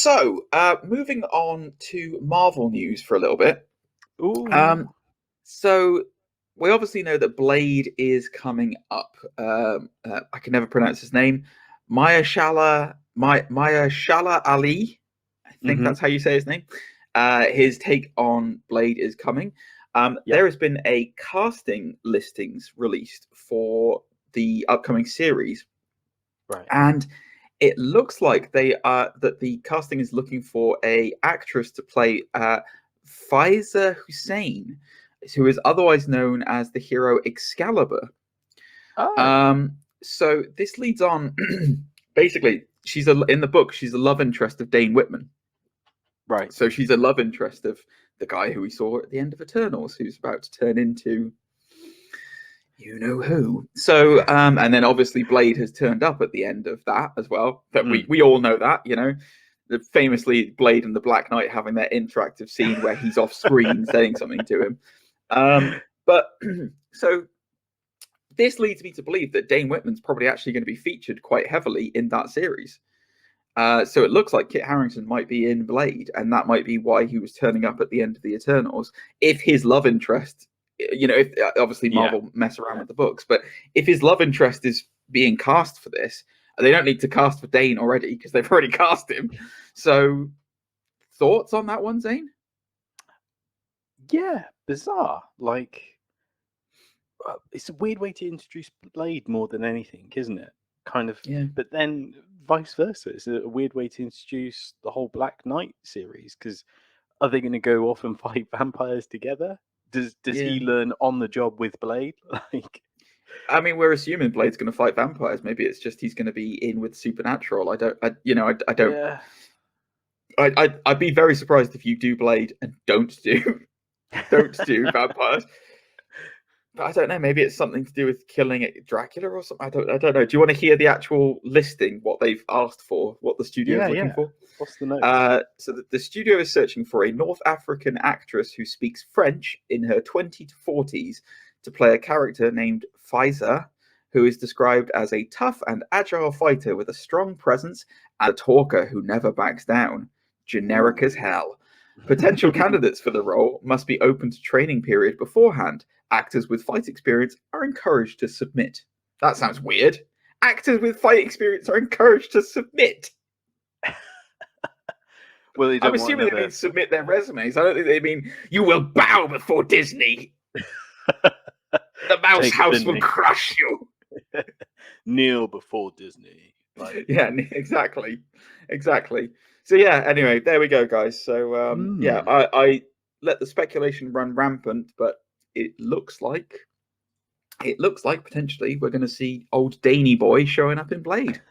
So, moving on to Marvel news for a little bit. Ooh. So we obviously know that Blade is coming up. I can never pronounce his name. Maya Shala Ali. I think that's how you say his name. His take on Blade is coming. There has been a casting listings released for the upcoming series, Right. and it looks like that the casting is looking for a actress to play Faiza Hussein, who is otherwise known as the hero Excalibur. Oh. So this leads on. Basically, in the book, she's a love interest of Dane Whitman. Right. So she's a love interest of the guy who we saw at the end of Eternals, who's about to turn into you know who. So, and then obviously Blade has turned up at the end of that as well. But we all know that, you know. Famously, Blade and the Black Knight having their interactive scene where he's off screen saying something to him. But so this leads me to believe that Dane Whitman's probably actually going to be featured quite heavily in that series. So it looks like Kit Harington might be in Blade, and that might be why he was turning up at the end of the Eternals. If his love interest, you know, if obviously Marvel mess around with the books, but if his love interest is being cast for this, they don't need to cast for Dane already because they've already cast him. So, thoughts on that one, Zane? Yeah, bizarre. Like, it's a weird way to introduce Blade more than anything, isn't it? Kind of. Yeah. But then vice versa. It's a weird way to introduce the whole Black Knight series, because are they going to go off and fight vampires together? Does he learn on the job with Blade? Like, I mean, we're assuming Blade's going to fight vampires. Maybe it's just he's going to be in with Supernatural. I don't. Yeah. I'd be very surprised if you do Blade and don't do vampires. But I don't know. Maybe it's something to do with killing Dracula or something. I don't know. Do you want to hear the actual listing? What they've asked for? What the studio is looking for? What's the note? So the studio is searching for a North African actress who speaks French in her 20 to 40s to play a character named Faiza, who is described as a tough and agile fighter with a strong presence and a talker who never backs down. Generic as hell. Potential candidates for the role must be open to training period beforehand. Actors with fight experience are encouraged to submit. That sounds weird. Actors with fight experience are encouraged to submit. Well, I'm assuming they mean submit their resumes. I don't think they mean you will bow before Disney. The mouse house will crush you. Kneel before Disney. Like... Yeah, exactly. So yeah, anyway, there we go, guys. So I let the speculation run rampant, but it looks like potentially we're going to see old Daney boy showing up in Blade.